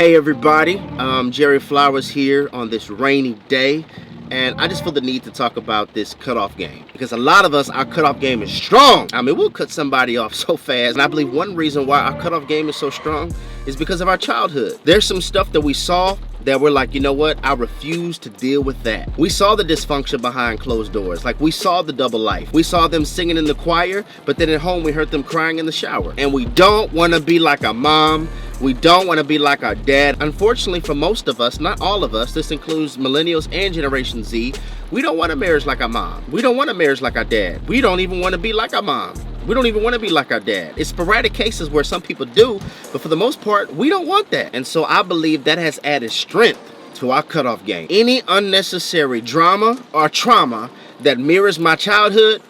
Hey everybody, Jerry Flowers here on this rainy day, and I just feel the need to talk about this cutoff game because a lot of us, our cutoff game is strong. I mean, we'll cut somebody off so fast, and I believe one reason why our cutoff game is so strong is because of our childhood. There's some stuff that we saw that we're like, you know what, I refuse to deal with that. We saw the dysfunction behind closed doors. Like, we saw the double life. We saw them singing in the choir, but then at home we heard them crying in the shower. And we don't want to be like our mom. We don't want to be like our dad. Unfortunately, for most of us, not all of us, this includes millennials and Generation Z, we don't want a marriage like our mom. We don't want a marriage like our dad. We don't even want to be like our mom. We don't even want to be like our dad. It's sporadic cases where some people do, but for the most part, we don't want that. And so I believe that has added strength to our cutoff game. Any unnecessary drama or trauma that mirrors my childhood,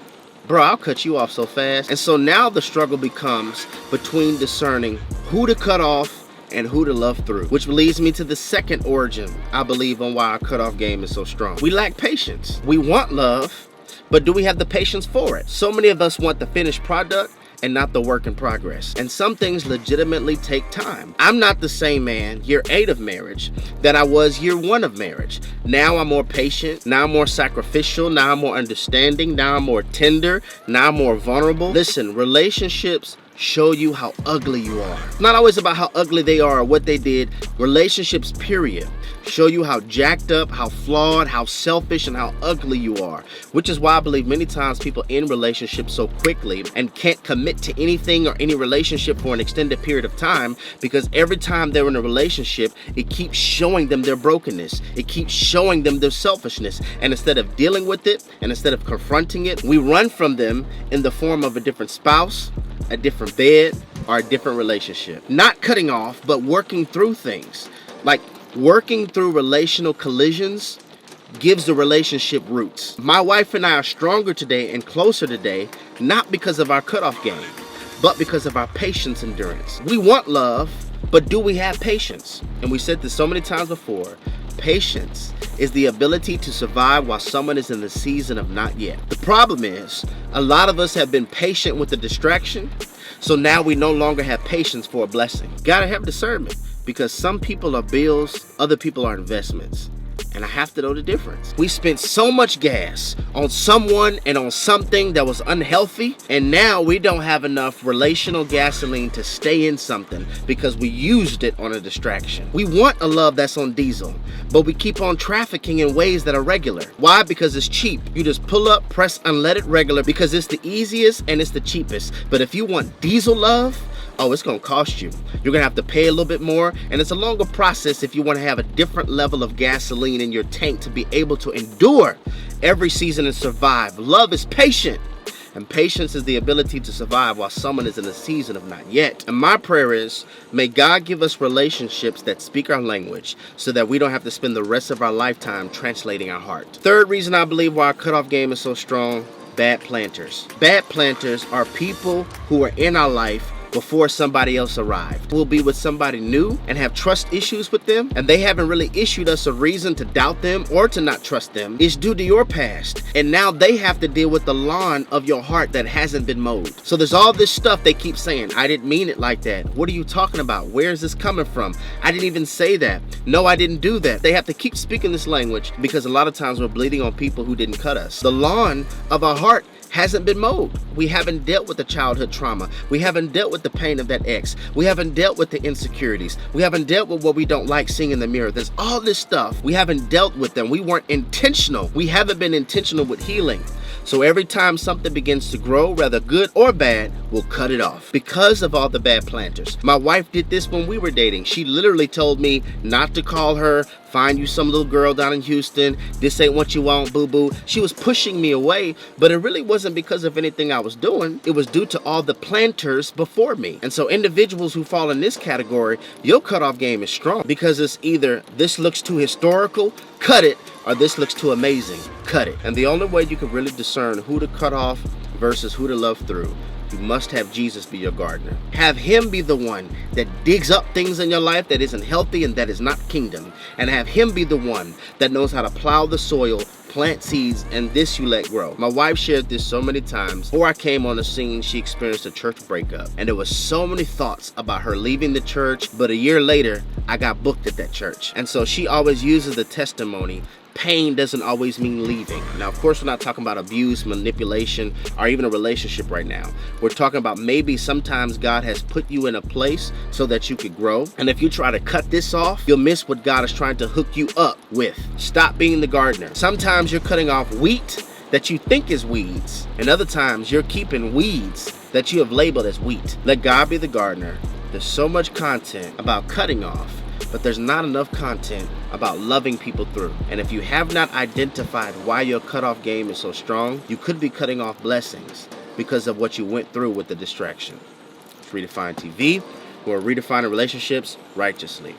bro, I'll cut you off so fast. And so now the struggle becomes between discerning who to cut off and who to love through, which leads me to the second origin, I believe, on why our cutoff game is so strong. We lack patience. We want love, but do we have the patience for it? So many of us want the finished product and not the work in progress. And some things legitimately take time. I'm not the same man year 8 of marriage that I was year 1 of marriage. Now I'm more patient. Now I'm more sacrificial. Now I'm more understanding. Now I'm more tender. Now I'm more vulnerable. Listen, relationships show you how ugly you are. It's not always about how ugly they are or what they did. Relationships, period, show you how jacked up, how flawed, how selfish, and how ugly you are. Which is why I believe many times people end relationships so quickly and can't commit to anything or any relationship for an extended period of time, because every time they're in a relationship, it keeps showing them their brokenness. It keeps showing them their selfishness. And instead of dealing with it, and instead of confronting it, we run from them in the form of a different spouse, a different bed, or a different relationship. Not cutting off, but working through things. Like, working through relational collisions gives the relationship roots. My wife and I are stronger today and closer today, not because of our cutoff game, but because of our patience endurance. We want love, but do we have patience? And we said this so many times before. Patience is the ability to survive while someone is in the season of not yet. The problem is, a lot of us have been patient with the distraction, so now we no longer have patience for a blessing. Gotta have discernment, because some people are bills, other people are investments. And I have to know the difference. We spent so much gas on someone and on something that was unhealthy, and now we don't have enough relational gasoline to stay in something because we used it on a distraction. We want a love that's on diesel, but we keep on trafficking in ways that are regular. Why? Because it's cheap. You just pull up, press unleaded regular because it's the easiest and it's the cheapest. But if you want diesel love, oh, it's gonna cost you. You're gonna have to pay a little bit more, and it's a longer process if you want to have a different level of gasoline in your tank to be able to endure every season and survive. Love is patient, and patience is the ability to survive while someone is in a season of not yet. And my prayer is, may God give us relationships that speak our language so that we don't have to spend the rest of our lifetime translating our heart. Third reason I believe why our cutoff game is so strong, bad planters. Bad planters are people who are in our life before somebody else arrived. We'll be with somebody new and have trust issues with them, and they haven't really issued us a reason to doubt them or to not trust them. It's due to your past, and now they have to deal with the lawn of your heart that hasn't been mowed. So there's all this stuff they keep saying, I didn't mean it like that. What are you talking about? Where is this coming from? I didn't even say that. No, I didn't do that. They have to keep speaking this language because a lot of times we're bleeding on people who didn't cut us. The lawn of our heart hasn't been mowed. We haven't dealt with the childhood trauma. We haven't dealt with the pain of that ex. We haven't dealt with the insecurities. We haven't dealt with what we don't like seeing in the mirror. There's all this stuff. We haven't dealt with them. We weren't intentional. We haven't been intentional with healing. So every time something begins to grow, whether good or bad, we'll cut it off because of all the bad planters. My wife did this when we were dating. She literally told me not to call her, find you some little girl down in Houston, this ain't what you want, boo-boo. She was pushing me away, but it really wasn't because of anything I was doing. It was due to all the planters before me. And so individuals who fall in this category, your cutoff game is strong because it's either this looks too historical, cut it, or this looks too amazing, cut it. And the only way you can really discern who to cut off versus who to love through, you must have Jesus be your gardener. Have him be the one that digs up things in your life that isn't healthy and that is not kingdom. And have him be the one that knows how to plow the soil, plant seeds and this you let grow. My wife shared this so many times. Before I came on the scene, she experienced a church breakup, and there was so many thoughts about her leaving the church, but a year later, I got booked at that church. And so she always uses the testimony, pain doesn't always mean leaving. Now, of course, we're not talking about abuse, manipulation, or even a relationship right now. We're talking about maybe sometimes God has put you in a place so that you could grow. And if you try to cut this off, you'll miss what God is trying to hook you up with. Stop being the gardener. Sometimes you're cutting off wheat that you think is weeds, and other times you're keeping weeds that you have labeled as wheat. Let God be the gardener. There's so much content about cutting off, but there's not enough content about loving people through. And if you have not identified why your cutoff game is so strong, you could be cutting off blessings because of what you went through with the distraction. It's Redefined TV, where we're redefining relationships righteously.